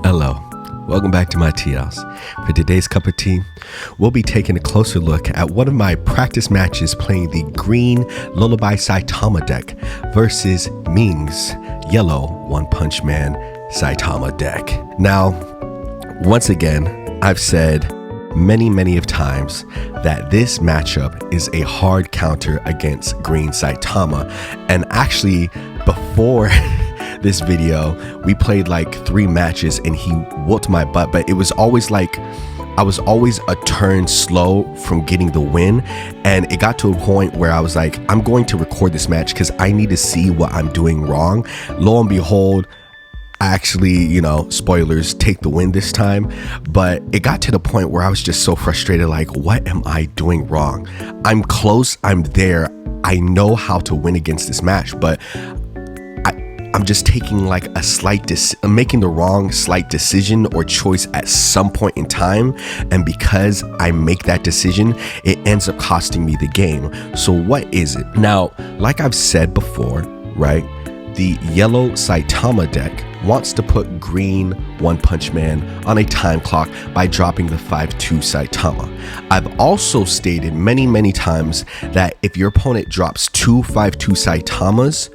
Hello, welcome back to my tea house. For today's cup of tea, we'll be taking a closer look at one of my practice matches playing the green Lullaby Saitama deck versus Ming's yellow One Punch Man Saitama deck. Now, once again, I've said many of times that this matchup is a hard counter against green Saitama, and actually before this video we played like 3 matches and he whooped my butt, but it was always like I was always a turn slow from getting the win, and it got to a point where I was like, I'm going to record this match because I need to see what I'm doing wrong. Lo and behold, I actually, spoilers, take the win this time. But it got to the point where I was just so frustrated, like, what am I doing wrong? I'm close, I'm there, I know how to win against this match, but I'm just taking like I'm making the wrong slight decision or choice at some point in time, and because I make that decision, it ends up costing me the game. So what is it? Now, like I've said before, right? The yellow Saitama deck wants to put green One Punch Man on a time clock by dropping the 5-2 Saitama. I've also stated many times that if your opponent drops 2 5-2 Saitamas,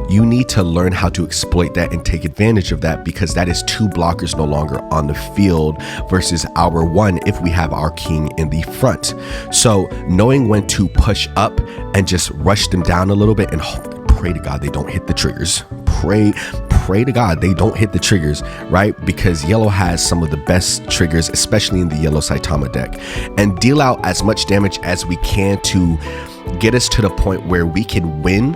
you need to learn how to exploit that and take advantage of that, because that is 2 blockers no longer on the field versus our 1 if we have our king in the front. So knowing when to push up and just rush them down a little bit and pray to God they don't hit the triggers. Pray to God they don't hit the triggers, right? Because yellow has some of the best triggers, especially in the yellow Saitama deck, and deal out as much damage as we can to get us to the point where we can win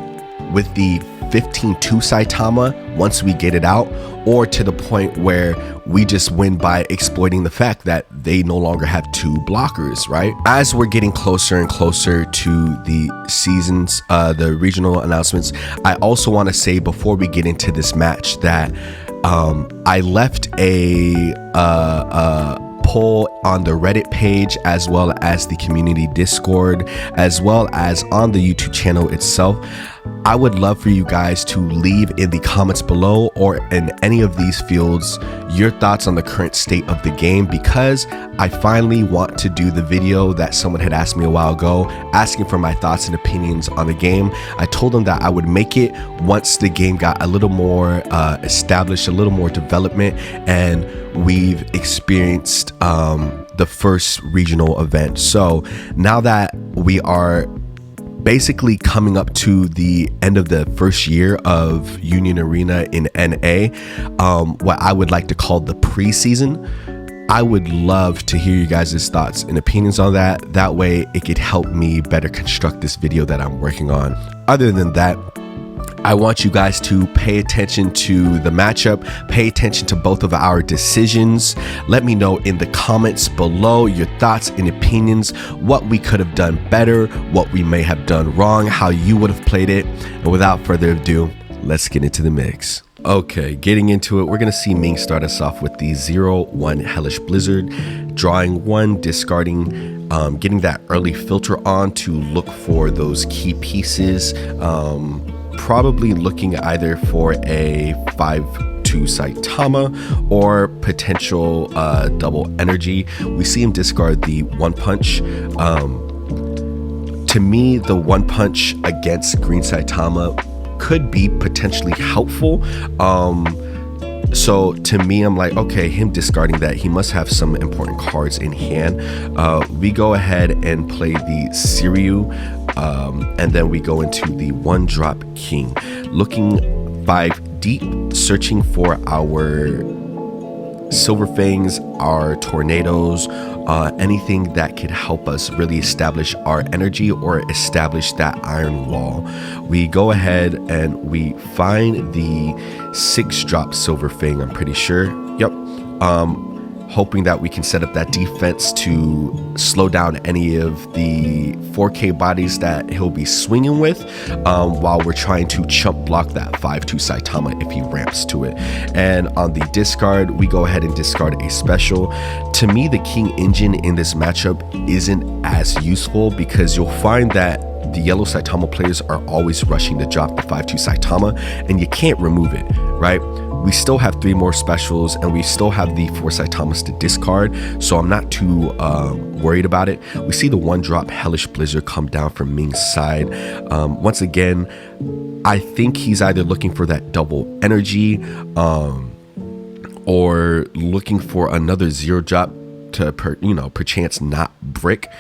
with the 15-2 Saitama once we get it out, or to the point where we just win by exploiting the fact that they no longer have 2 blockers, right? As we're getting closer and closer to the seasons, the regional announcements, I also want to say before we get into this match that I left a poll on the Reddit page, as well as the community Discord, as well as on the YouTube channel itself. I would love for you guys to leave in the comments below or in any of these fields your thoughts on the current state of the game, because I finally want to do the video that someone had asked me a while ago, asking for my thoughts and opinions on the game. I told them that I would make it once the game got a little more established, a little more development, and we've experienced the first regional event. So now that we are basically coming up to the end of the first year of Union Arena in NA, what I would like to call the preseason, I would love to hear you guys' thoughts and opinions on that. That way it could help me better construct this video that I'm working on. Other than that, I want you guys to pay attention to the matchup, pay attention to both of our decisions. Let me know in the comments below your thoughts and opinions, what we could have done better, what we may have done wrong, how you would have played it. And without further ado, let's get into the mix. Okay, getting into it, we're going to see Ming start us off with the 0-1 Hellish Blizzard, drawing 1, discarding, getting that early filter on to look for those key pieces. Probably looking either for a 5-2 Saitama or potential double energy. We see him discard the 1 punch. To me, the 1 punch against green Saitama could be potentially helpful. So to me, I'm like, okay, him discarding that, he must have some important cards in hand. We go ahead and play the Siryu, and then we go into the 1-drop king, looking 5 deep, searching for our Silver Fangs, our tornadoes, anything that could help us really establish our energy or establish that iron wall. We go ahead and we find the 6-drop Silver Fang, I'm pretty sure. Yep. Hoping that we can set up that defense to slow down any of the 4K bodies that he'll be swinging with, while we're trying to chump block that 5-2 Saitama if he ramps to it. And on the discard, we go ahead and discard a special. To me, the King Engine in this matchup isn't as useful, because you'll find that the yellow Saitama players are always rushing to drop the 5-2 Saitama, and you can't remove it, right? We still have 3 more specials, and we still have the 4 Saitamas to discard, so I'm not too worried about it. We see the 1-drop Hellish Blizzard come down from Ming's side. Once again, I think he's either looking for that double energy or looking for another 0-drop to perchance not brick.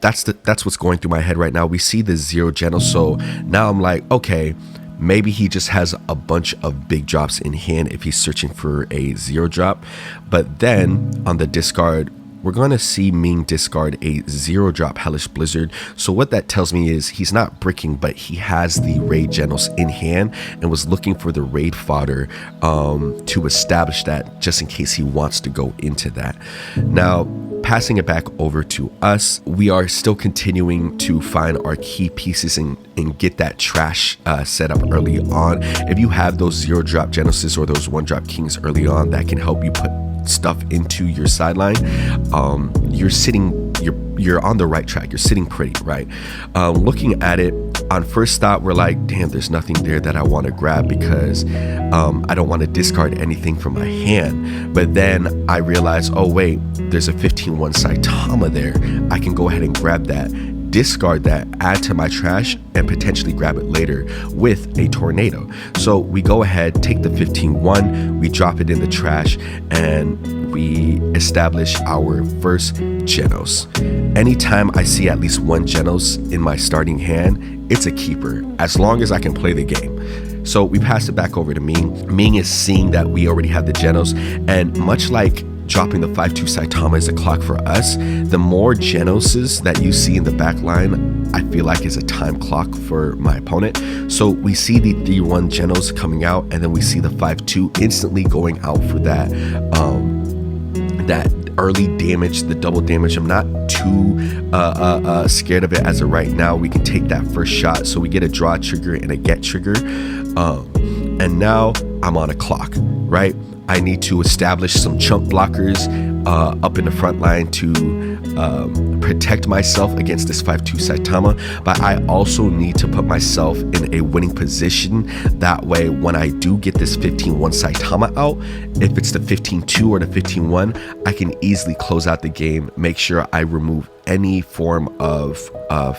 That's what's going through my head right now. We see the 0 Geno, so now I'm like, okay, maybe he just has a bunch of big drops in hand if he's searching for a 0-drop. But then on the discard, we're going to see Ming discard a 0-drop Hellish Blizzard. So what that tells me is he's not bricking, but he has the Raid Genos in hand and was looking for the Raid fodder to establish that, just in case he wants to go into that. Now, passing it back over to us, we are still continuing to find our key pieces and get that trash set up early on. If you have those 0-drop Genoses or those 1-drop Kings early on, that can help you put stuff into your sideline. You're on the right track. You're sitting pretty, right? Looking at it on first thought, we're like, damn, there's nothing there that I want to grab because I don't want to discard anything from my hand. But then I realized, oh wait, there's a 15-1 Saitama there. I can go ahead and grab that, discard that, add to my trash, and potentially grab it later with a tornado. So we go ahead, take the 15-1, we drop it in the trash, and we establish our first Genos. Anytime I see at least 1 Genos in my starting hand, it's a keeper, as long as I can play the game. So we pass it back over to Ming. Ming is seeing that we already have the Genos, and much like dropping the 5-2 Saitama is a clock for us, the more Genoses that you see in the back line, I feel like is a time clock for my opponent. So we see the 3-1 Genos coming out, and then we see the 5-2 instantly going out for that that early damage, the double damage. I'm not too scared of it as of right now. We can take that first shot, so we get a draw trigger and a get trigger, and now I'm on a clock, right? I need to establish some chunk blockers up in the front line to protect myself against this 5-2 Saitama, but I also need to put myself in a winning position. That way, when I do get this 15-1 Saitama out, if it's the 15-2 or the 15-1, I can easily close out the game, make sure I remove any form of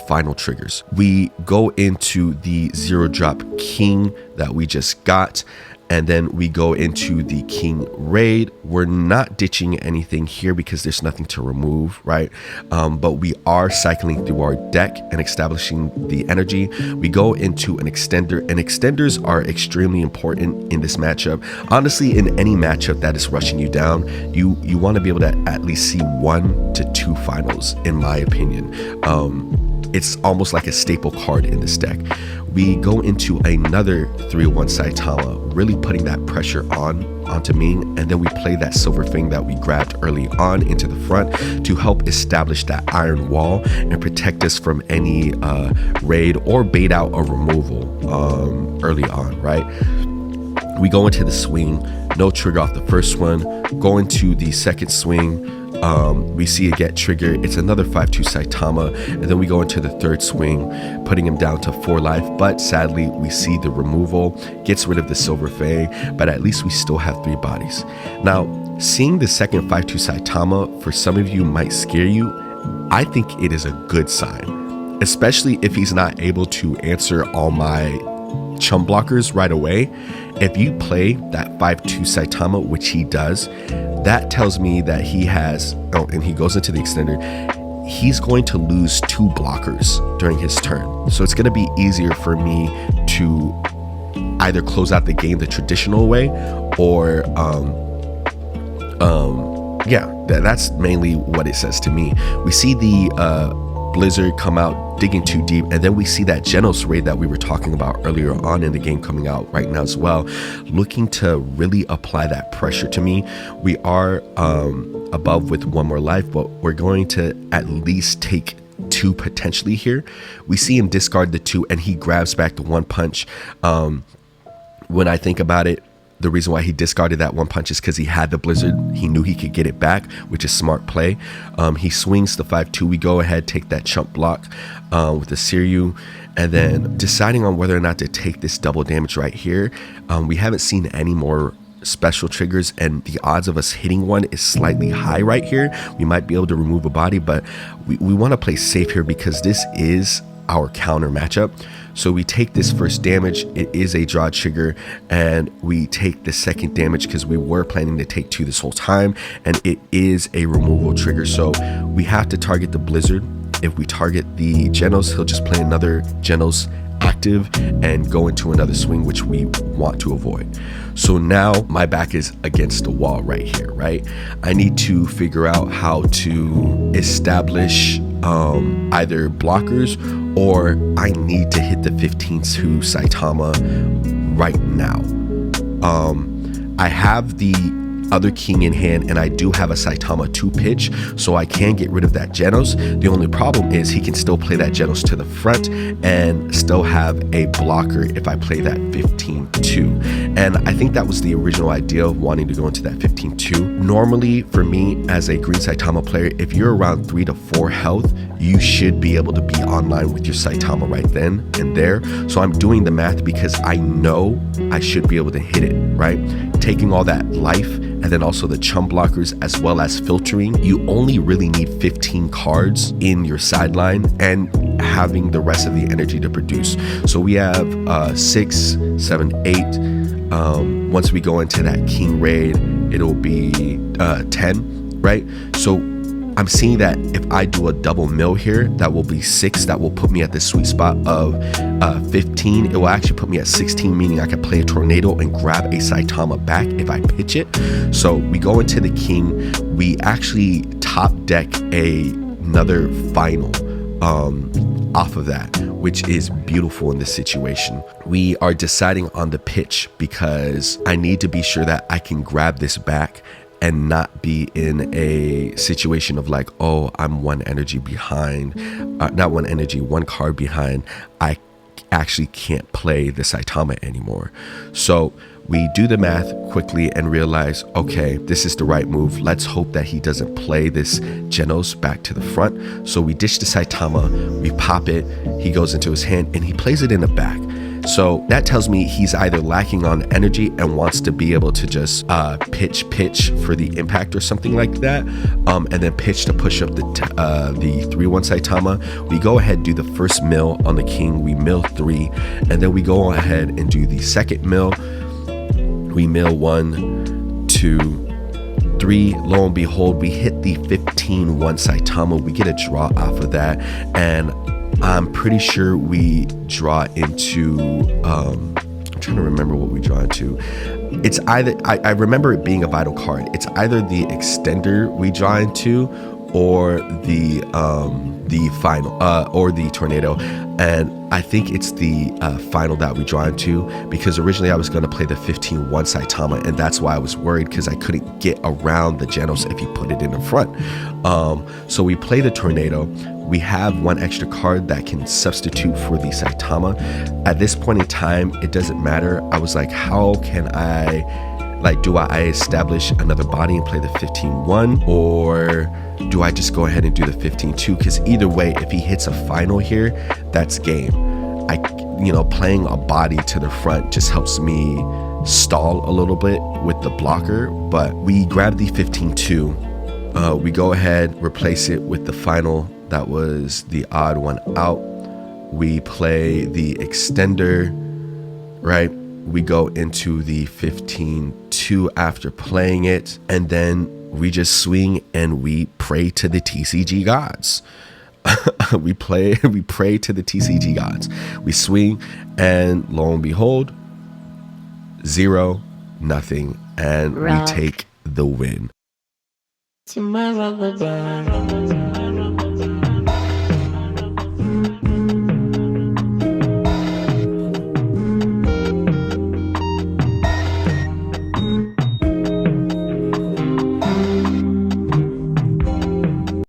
final triggers. We go into the 0-drop King that we just got, and then we go into the King Raid. We're not ditching anything here because there's nothing to remove, right? But we are cycling through our deck and establishing the energy. We go into an extender, and extenders are extremely important in this matchup. Honestly, in any matchup that is rushing you down, you want to be able to at least see 1 to 2 finals, in my opinion. It's almost like a staple card in this deck. We go into another 3-1 Saitama, really putting that pressure onto Ming, and then we play that Silver Fang that we grabbed early on into the front to help establish that iron wall and protect us from any raid or bait out a removal early on, right? We go into the swing, no trigger off the first one. Go into the second swing, we see it get triggered. It's another 5-2 Saitama, and then we go into the third swing, putting him down to 4 life. But sadly, we see the removal gets rid of the Silver Fang, but at least we still have 3 bodies. Now, seeing the second 5-2 Saitama for some of you might scare you. I think it is a good sign, especially if he's not able to answer all my chum blockers right away. If you play that 5-2 Saitama, which he does, that tells me that he has, and he goes into the extender, he's going to lose 2 blockers during his turn. So it's going to be easier for me to either close out the game the traditional way, or that's mainly what it says to me. We see the Blizzard come out digging too deep, and then we see that Genos raid that we were talking about earlier on in the game coming out right now as well, looking to really apply that pressure to me. We are above with 1 more life, but we're going to at least take 2 potentially here. We see him discard the 2, and he grabs back the 1 punch. When I think about it, The reason why he discarded that one punch is because he had the blizzard. He knew he could get it back, which is smart play. He swings the 5-2. We go ahead, take that chump block with the Siryu, and then deciding on whether or not to take this double damage right here. We haven't seen any more special triggers, and the odds of us hitting one is slightly high right here. We might be able to remove a body, but we want to play safe here because this is our counter matchup. So we take this first damage. It is a draw trigger, and we take the second damage because we were planning to take 2 this whole time, and it is a removal trigger. So we have to target the blizzard. If we target the Genos, he'll just play another Genos active and go into another swing, which we want to avoid. So now my back is against the wall right here, right? I need to figure out how to establish either blockers, or I need to hit the 15-2 Saitama right now. I have the other king in hand, and I do have a Saitama 2 pitch, so I can get rid of that Genos. The only problem is he can still play that Genos to the front and still have a blocker if I play that 15-2. And I think that was the original idea of wanting to go into that 15-2. Normally for me as a green Saitama player, if you're around 3 to 4 health, you should be able to be online with your Saitama right then and there. So I'm doing the math because I know I should be able to hit it, right? Taking all that life and then also the chump blockers as well as filtering, you only really need 15 cards in your sideline and having the rest of the energy to produce. So we have 6, 7, 8. Once we go into that king raid, it'll be 10, right? So I'm seeing that if I do a double mill here, that will be 6. That will put me at the sweet spot of 15. It will actually put me at 16, meaning I can play a tornado and grab a Saitama back if I pitch it. So we go into the king. We actually top deck another final off of that, which is beautiful in this situation. We are deciding on the pitch because I need to be sure that I can grab this back and not be in a situation of like, oh, I'm one energy behind, not one energy, one card behind. I actually can't play the Saitama anymore. So we do the math quickly and realize, okay, this is the right move. Let's hope that he doesn't play this Genos back to the front. So we dish the Saitama, we pop it, he goes into his hand and he plays it in the back. So that tells me he's either lacking on energy and wants to be able to just pitch for the impact or something like that, and then pitch to push up the 3-1 Saitama. We go ahead and do the first mill on the king. We mill 3, and then we go ahead and do the second mill. We mill 1, 2, 3. Lo and behold, we hit the 15-1 Saitama. We get a draw off of that, and I'm pretty sure we draw into, I'm trying to remember what we draw into. It's either, I remember it being a vital card. It's either the extender we draw into or the final, or the tornado. And I think it's the final that we draw into, because originally I was going to play the 15-1 Saitama, and that's why I was worried, because I couldn't get around the Genos if you put it in the front. So we play the tornado. We have one extra card that can substitute for the Saitama. At this point in time, it doesn't matter. I was like, how can do I establish another body and play the 15-1, or do I just go ahead and do the 15-2? Because either way, if he hits a final here, that's game. Playing a body to the front just helps me stall a little bit with the blocker. But we grab the 15-2. We go ahead, replace it with the final. That was the odd one out. We play the extender, right? We go into the 15-2 after playing it, and then we just swing and we pray to the TCG gods. we pray to the TCG gods. We swing, and lo and behold, 0-0, and we take the win. Tomorrow,